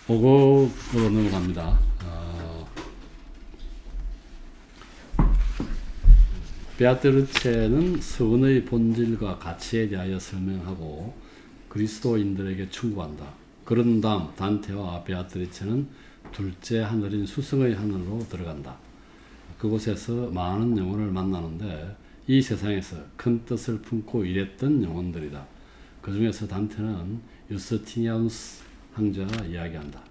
5곡으로 넘어갑니다. 베아트리체는 서원의 본질과 가치에 대하여 설명하고 그리스도인들에게 충고한다. 그런 다음 단테와 베아트리체는 둘째 하늘인 수성의 하늘로 들어간다. 그곳에서 많은 영혼을 만나는데 이 세상에서 큰 뜻을 품고 일했던 영혼들이다. 그 중에서 단테는 유스티니아누스 황제가 이야기한다.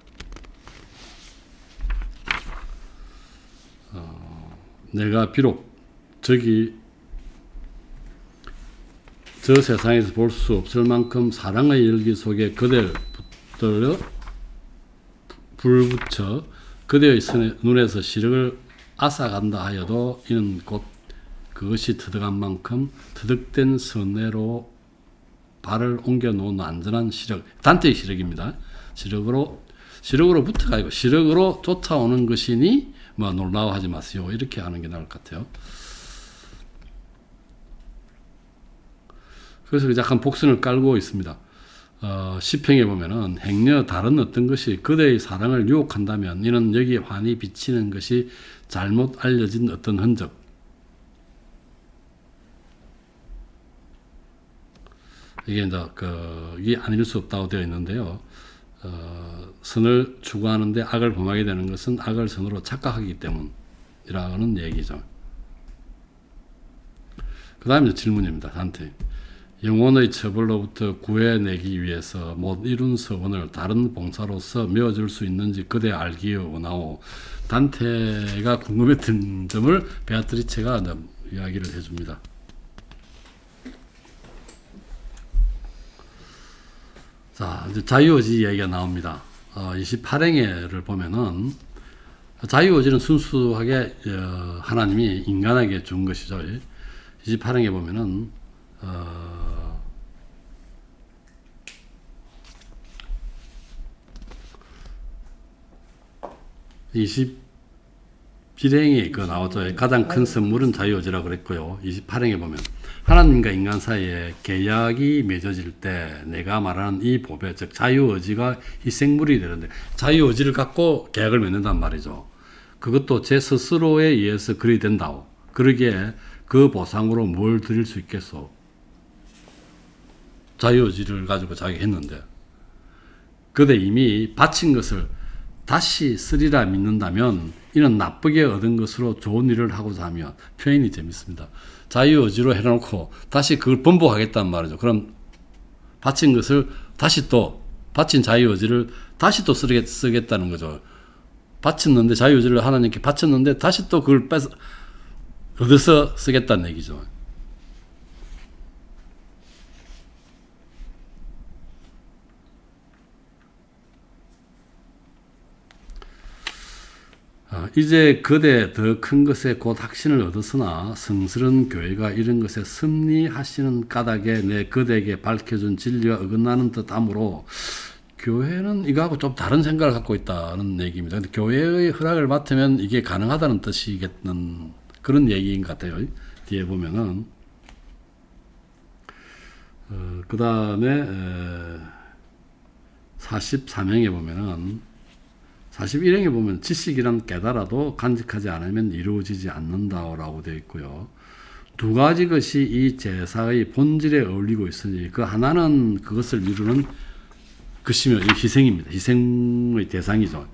내가 비록 저 세상에서 볼 수 없을 만큼 사랑의 열기 속에 그대를 붙들어 불붙여 그대의 눈에서 시력을 앗아간다 하여도 이는 곧 그것이 터득한 만큼 터득된 선내로 발을 옮겨 놓은 안전한 시력, 단테의 시력입니다. 시력으로부터가 아니고 시력으로 쫓아오는 것이니 뭐 놀라워하지 마세요. 이렇게 하는 게 나을 것 같아요. 그래서 약간 복선을 깔고 있습니다. 시평에 보면은 행여 다른 어떤 것이 그대의 사랑을 유혹한다면 이는 여기에 환히 비치는 것이 잘못 알려진 어떤 흔적, 이게 이제 이게 아닐 수 없다고 되어 있는데요. 선을 추구하는데 악을 범하게 되는 것은 악을 선으로 착각하기 때문이라는 얘기죠. 그 다음에 질문입니다. 단테. 영혼의 처벌로부터 구해내기 위해서 못 이룬 서원을 다른 봉사로서 메워줄 수 있는지 그대 알기 원하오. 단테가 궁금했던 점을 베아트리체가 이야기를 해줍니다. 자, 이제 자유의지 이야기가 나옵니다. 28행에를 보면은 자유의지는 순수하게 하나님이 인간에게 준 것이죠. 28행에 보면은 21행에 나오죠. 가장 큰 선물은 자유의지라고 그랬고요. 28행에 보면 하나님과 인간 사이에 계약이 맺어질 때 내가 말하는 이 보배, 즉 자유의지가 희생물이 되는데 자유의지를 갖고 계약을 맺는단 말이죠. 그것도 제 스스로에 의해서 그리 된다고. 그러기에 그 보상으로 뭘 드릴 수 있겠소? 자유의지를 가지고 자기가 했는데 그때 이미 바친 것을 다시 쓰리라 믿는다면 이는 나쁘게 얻은 것으로 좋은 일을 하고자 하면, 표현이 재밌습니다. 자유의지로 해놓고 다시 그걸 번복하겠단 말이죠. 그럼 바친 것을 다시 또 바친 자유의지를 다시 또 쓰겠다는 거죠. 바쳤는데 자유의지를 하나님께 바쳤는데 다시 또 그걸 얻어서 쓰겠다는 얘기죠. 이제 그대 더 큰 것에 곧 확신을 얻었으나 성스러운 교회가 이런 것에 섭리하시는 까닭에 내 그대에게 밝혀준 진리와 어긋나는 듯하므로 교회는 이거하고 좀 다른 생각을 갖고 있다는 얘기입니다. 근데 교회의 허락을 받으면 이게 가능하다는 뜻이겠는 그런 얘기인 것 같아요. 뒤에 보면은 그 다음에 43행에 보면은 41행에 보면 지식이란 깨달아도 간직하지 않으면 이루어지지 않는다라고 되어 있고요. 두 가지 것이 이 제사의 본질에 어울리고 있으니 그 하나는 그것을 이루는 것이며 이 희생입니다. 희생의 대상이죠.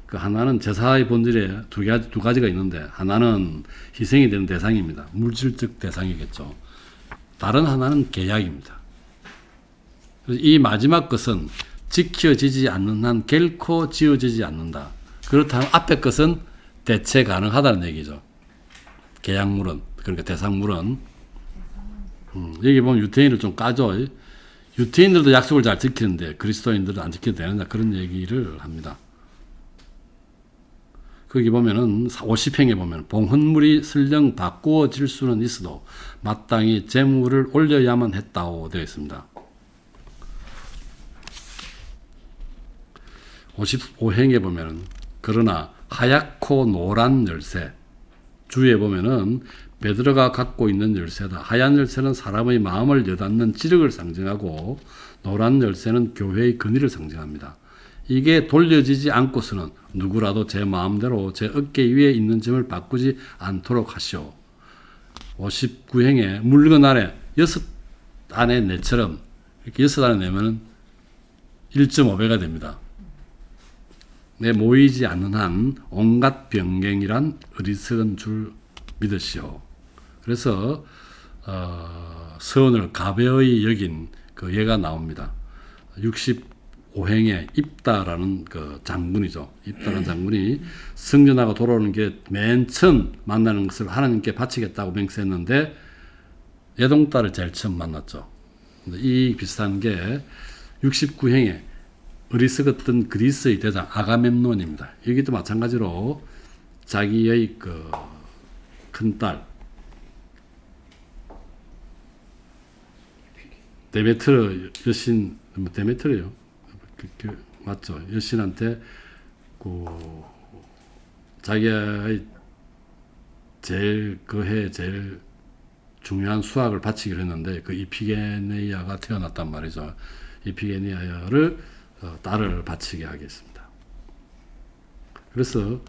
그 하나는 제사의 본질에 두 가지가 있는데 하나는 희생이 되는 대상입니다. 물질적 대상이겠죠. 다른 하나는 계약입니다. 그래서 이 마지막 것은 지켜지지 않는 한 결코 지어지지 않는다. 그렇다면 앞에 것은 대체 가능하다는 얘기죠. 계약물은, 그러니까 대상물은. 여기 보면 유태인을 좀 까죠. 유태인들도 약속을 잘 지키는데 그리스도인들은 안 지켜도 되느냐, 그런 얘기를 합니다. 거기 보면은 50행에 보면 봉헌물이 설령 바꾸어질 수는 있어도 마땅히 제물을 올려야만 했다고 되어 있습니다. 55행에 보면은 그러나 하얗고 노란 열쇠, 주에 보면은 베드로가 갖고 있는 열쇠다. 하얀 열쇠는 사람의 마음을 여닫는 지력을 상징하고 노란 열쇠는 교회의 근위를 상징합니다. 이게 돌려지지 않고서는 누구라도 제 마음대로 제 어깨 위에 있는 점을 바꾸지 않도록 하시오. 59행에 물건 아래 6안에 내처럼 이렇게 6안에 내면은 1.5배가 됩니다. 내 모이지 않는 한 온갖 변경이란 어리석은 줄 믿으시오. 그래서 서원을 가벼이 여긴 그 예가 나옵니다. 65행에 입다라는 그 장군이죠. 입다라는 장군이 승전하고 돌아오는 게 맨 처음 만나는 것을 하나님께 바치겠다고 맹세했는데 예동딸을 제일 처음 만났죠. 이 비슷한 게 69행에 어리석었던 그리스의 대장 아가멤논입니다. 여기도 마찬가지로 자기의 그 큰딸 데메트르 여신, 데메트르요. 맞죠. 여신한테 자기의 제일 그해 제일 중요한 수학을 바치기로 했는데 그 이피게네이아가 태어났단 말이죠. 이피게네이아를 딸을 바치게 하겠습니다. 그래서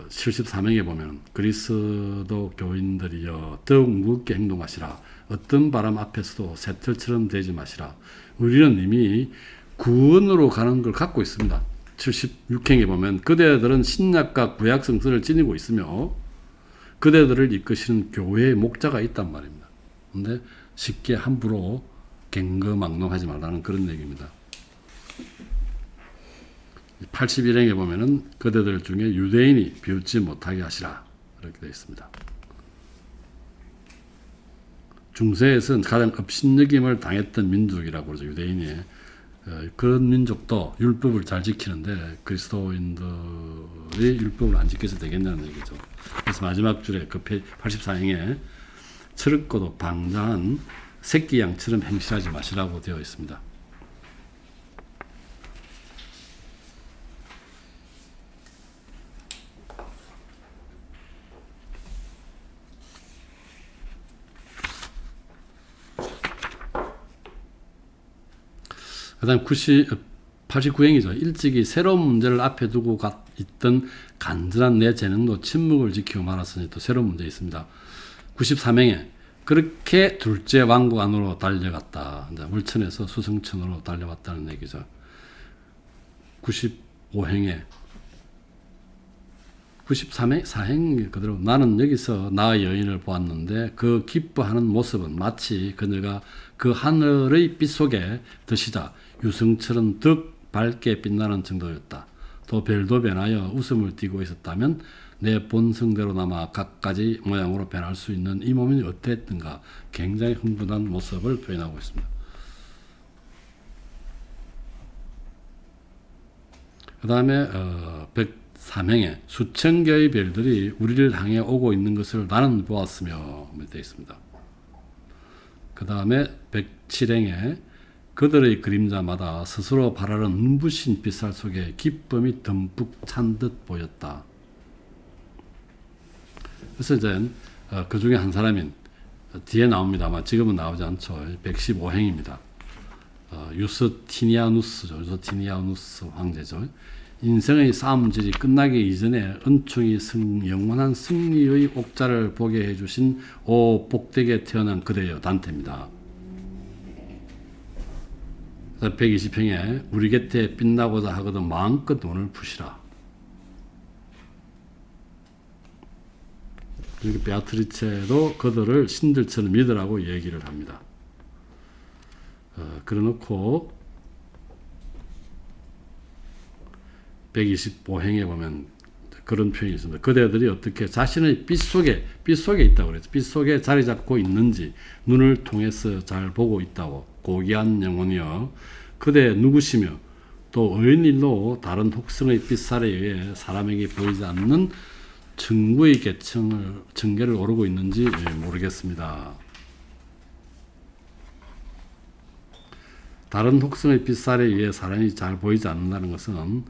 73행에 보면 그리스도 교인들이여 더욱 무겁게 행동하시라. 어떤 바람 앞에서도 새털처럼 되지 마시라. 우리는 이미 구원으로 가는 걸 갖고 있습니다. 76행에 보면 그대들은 신약과 구약 성서를 지니고 있으며 그대들을 이끄시는 교회의 목자가 있단 말입니다. 근데 쉽게 함부로 갱거망동하지 말라는 그런 얘기입니다. 81행에 보면은 그대들 중에 유대인이 비웃지 못하게 하시라 이렇게 되어 있습니다. 중세에서는 가장 업신여김을 당했던 민족이라고 그러죠. 유대인이. 그런 민족도 율법을 잘 지키는데 그리스도인들이 율법을 안 지켜서 되겠냐는 얘기죠. 그래서 마지막 줄에 그 84행에 철없고도 방장한 새끼 양처럼 행실하지 마시라고 되어 있습니다. 그 다음 89행이죠. 일찍이 새로운 문제를 앞에 두고 있던 간절한 내 재능도 침묵을 지키고 말았으니 또 새로운 문제 있습니다. 93행에 그렇게 둘째 왕국 안으로 달려갔다. 이제 물천에서 수성천으로 달려왔다는 얘기죠. 95행에 93행, 4행 그대로 나는 여기서 나의 여인을 보았는데 그 기뻐하는 모습은 마치 그녀가 그 하늘의 빛 속에 드시다 유성처럼 득 밝게 빛나는 정도였다. 또 별도 변하여 웃음을 띠고 있었다면 내 본성대로 남아 갖가지 모양으로 변할 수 있는 이 몸이 어땠던가 굉장히 흥분한 모습을 표현하고 있습니다. 그 다음에 103행에 수천 개의 별들이 우리를 향해 오고 있는 것을 나는 보았으며 되어 있습니다. 그 다음에 107행에 그들의 그림자마다 스스로 발하는 눈부신 빛살 속에 기쁨이 듬뿍 찬 듯 보였다. 그래서 이제 그 중에 한 사람인 뒤에 나옵니다만 지금은 나오지 않죠. 115행입니다. 유스티니아누스죠. 유스티니아누스 황제죠. 인생의 싸움질이 끝나기 이전에 은총이 영원한 승리의 옥자를 보게 해주신 오 복되게 태어난 그대여 단테입니다. 120행에 우리 곁에 빛나고자 하거든 마음껏 돈을 푸시라. 그리고 베아트리체도 그들을 신들처럼 믿으라고 얘기를 합니다. 그래놓고 125행에 보면 그런 표현이 있습니다. 그대들이 어떻게 자신의 빛 속에 있다고 그랬죠. 빛 속에 자리 잡고 있는지 눈을 통해서 잘 보고 있다고. 고귀한 영혼이여 그대 누구시며 또 어인일로 다른 혹성의 빛살에 의해 사람에게 보이지 않는 증구의 경계를 오르고 있는지 모르겠습니다. 다른 혹성의 빛살에 의해 사람이 잘 보이지 않는다는 것은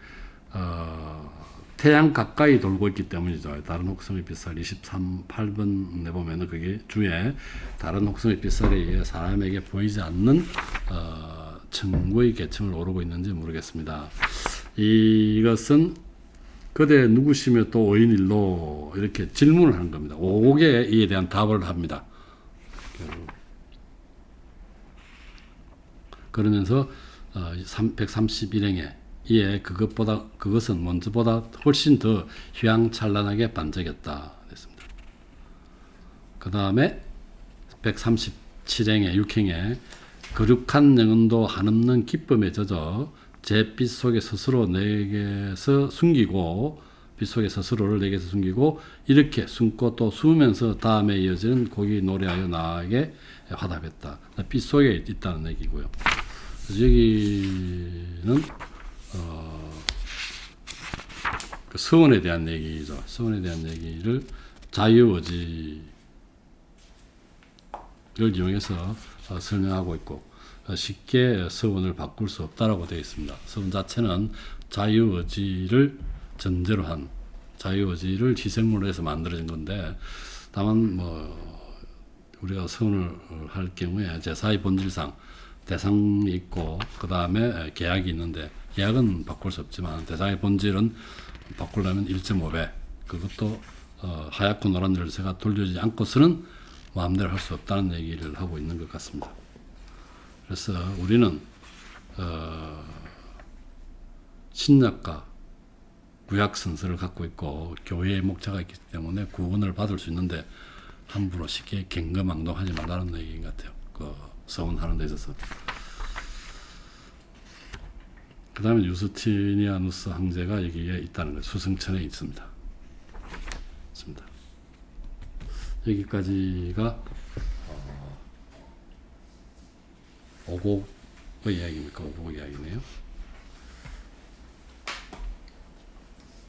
태양 가까이 돌고 있기 때문이죠. 다른 혹성의 빛살 23.8번에 보면은 그게 주에 다른 혹성의 빛살에 의해 사람에게 보이지 않는 청구의 계층을 오르고 있는지 모르겠습니다. 이것은 그대 누구시며 또 어인일로 이렇게 질문을 하는 겁니다. 오곡에 이에 대한 답을 합니다. 그러면서 131행에 이에 그것은 먼저보다 훨씬 더 휘황찬란하게 반짝였다 됐습니다. 그 다음에 137행에 6행에 거룩한 영혼도 한없는 기쁨에 젖어 제 빛 속에 스스로 내게서 숨기고 빛 속에 스스로를 내게서 숨기고 이렇게 숨고 또 숨으면서 다음에 이어지는 곡이 노래하여 나에게 화답했다. 빛 속에 있다는 얘기고요. 여기는 그 서원에 대한 얘기죠. 서원에 대한 얘기를 자유의지를 이용해서 설명하고 있고 쉽게 서원을 바꿀 수 없다라고 되어 있습니다. 서원 자체는 자유의지를 전제로 한 자유의지를 희생으로 해서 만들어진 건데 다만 우리가 서원을 할 경우에 제사의 본질상 대상이 있고 그 다음에 계약이 있는데 계약은 바꿀 수 없지만 대상의 본질은 바꾸려면 1.5배 그것도 하얗고 노란 열쇠가 돌려지지 않고서는 마음대로 할 수 없다는 얘기를 하고 있는 것 같습니다. 그래서 우리는 신약과 구약 선서를 갖고 있고 교회의 목자가 있기 때문에 구원을 받을 수 있는데 함부로 쉽게 경거망동하지 말라는 얘기인 것 같아요. 그 서원하는 데 있어서. 그 다음에 유스티니아누스 황제가 여기에 있다는 거예요. 수승천에 있습니다. 여기까지가 오곡의 이야기입니까? 오곡의 이야기네요.